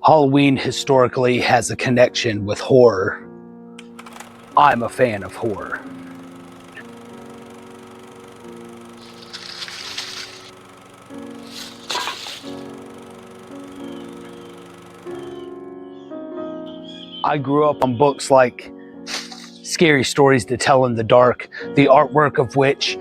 Halloween historically has a connection with horror. I'm a fan of horror. I grew up on books like Scary Stories to Tell in the Dark, the artwork of which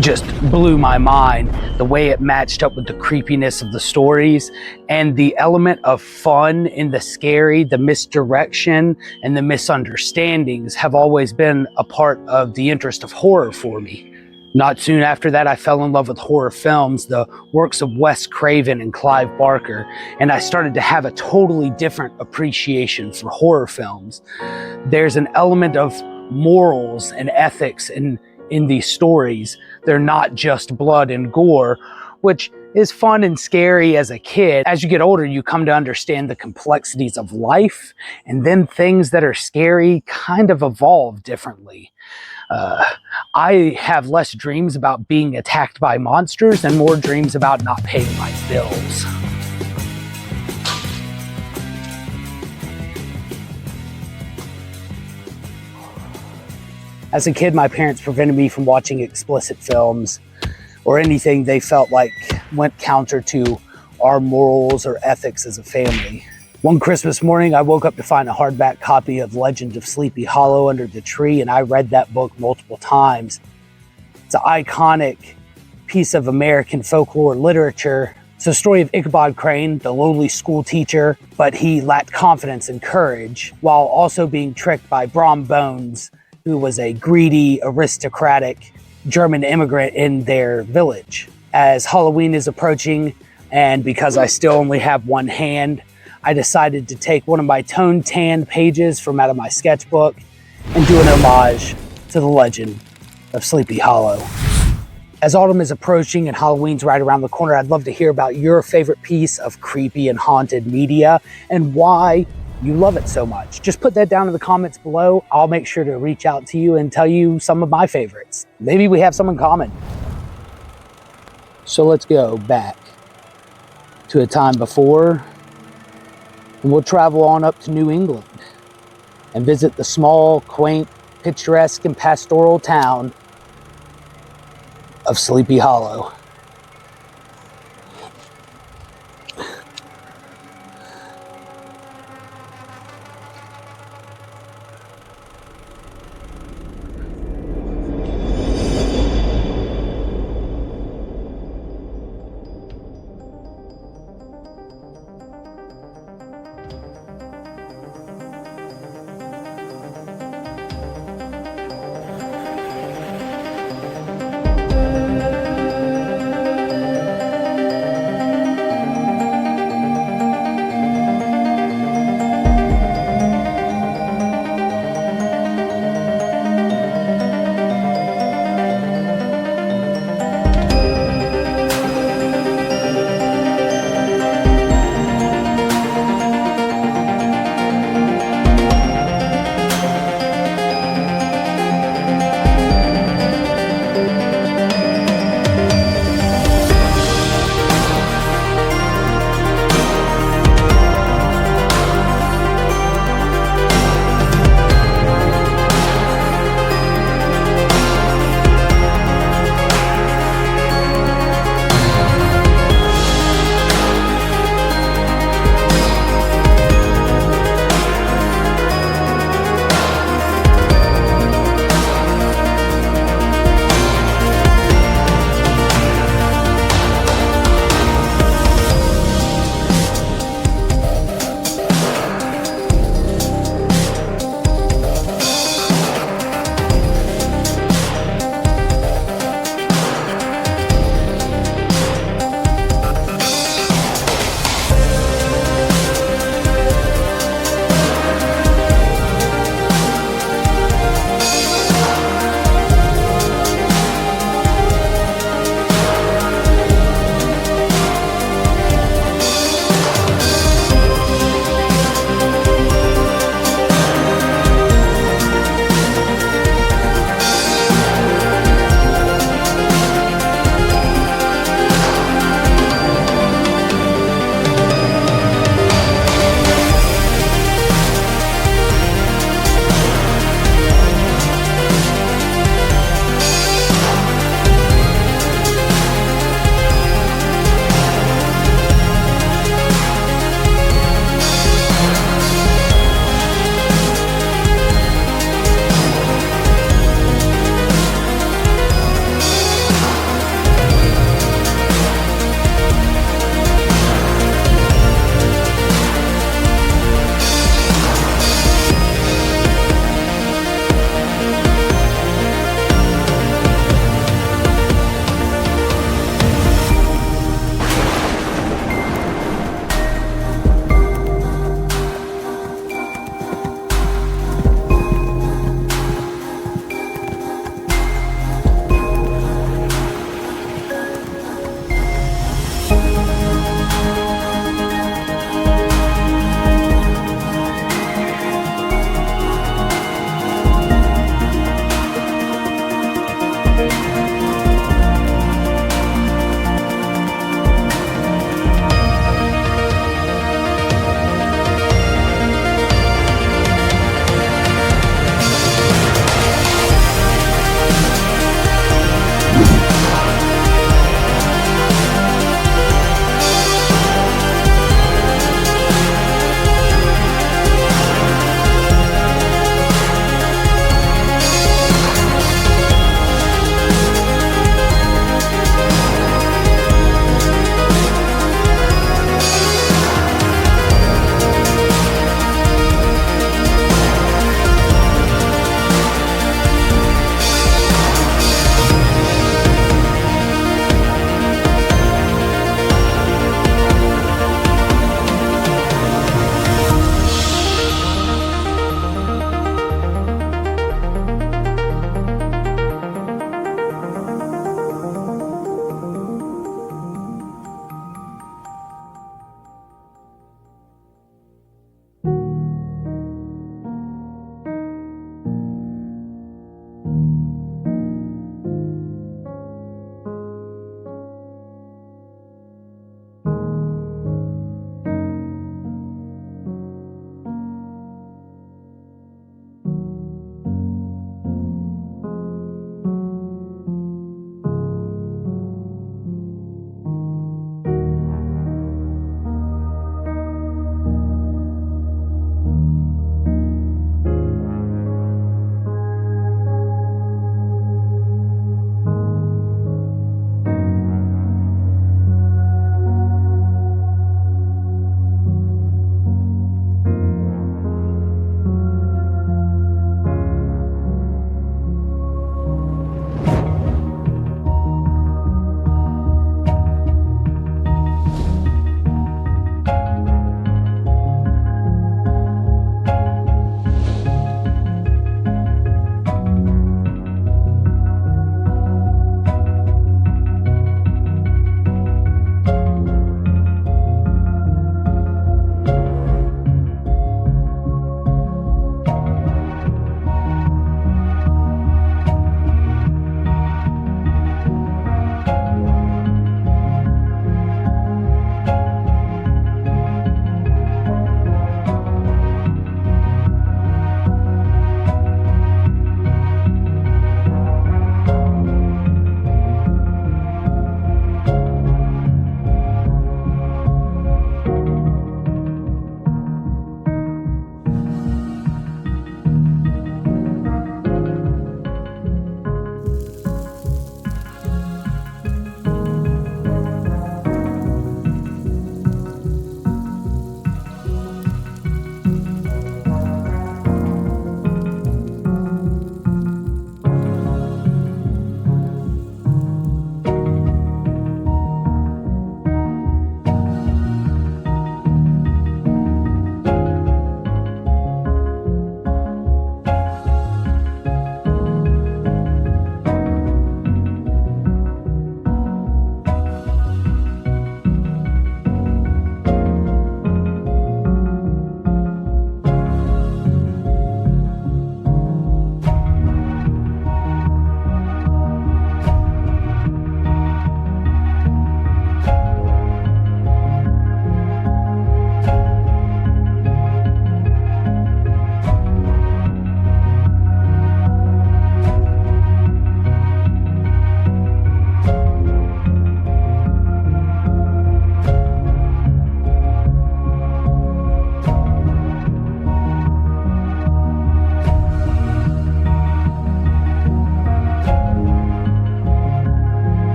just blew my mind, the way it matched up with the creepiness of the stories, and the element of fun in the scary, the misdirection, and the misunderstandings have always been a part of the interest of horror for me. Not soon after that, I fell in love with horror films, the works of Wes Craven and Clive Barker, and I started to have a totally different appreciation for horror films. There's an element of morals and ethics in these stories. They're not just blood and gore, which is fun and scary as a kid. As you get older, you come to understand the complexities of life, and then things that are scary kind of evolve differently. I have less dreams about being attacked by monsters and more dreams about not paying my bills. As a kid, my parents prevented me from watching explicit films or anything they felt like went counter to our morals or ethics as a family. One Christmas morning, I woke up to find a hardback copy of Legend of Sleepy Hollow under the tree, and I read that book multiple times. It's an iconic piece of American folklore literature. It's the story of Ichabod Crane, the lowly school teacher, but he lacked confidence and courage while also being tricked by Brom Bones, who was a greedy, aristocratic German immigrant in their village. As Halloween is approaching, and because I still only have one hand, I decided to take one of my tone-tanned pages from out of my sketchbook and do an homage to the legend of Sleepy Hollow. As autumn is approaching and Halloween's right around the corner, I'd love to hear about your favorite piece of creepy and haunted media and why you love it so much. Just put that down in the comments below. I'll make sure to reach out to you and tell you some of my favorites. Maybe we have some in common. So let's go back to a time before, and we'll travel on up to New England and visit the small, quaint, picturesque, and pastoral town of Sleepy Hollow.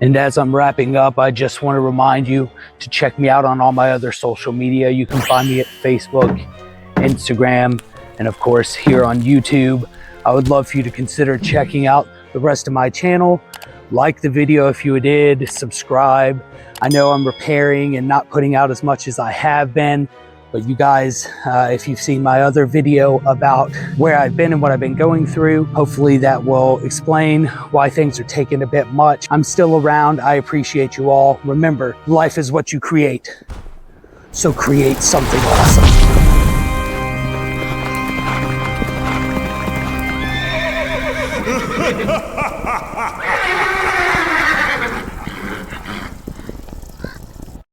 And as I'm wrapping up, I just want to remind you to check me out on all my other social media. You can find me at Facebook, Instagram, and of course here on YouTube. I would love for you to consider checking out the rest of my channel. Like the video if you did, subscribe. I know I'm repairing and not putting out as much as I have been, but you guys, if you've seen my other video about where I've been and what I've been going through, hopefully that will explain why things are taking a bit much. I'm still around. I appreciate you all. Remember, life is what you create. So create something awesome.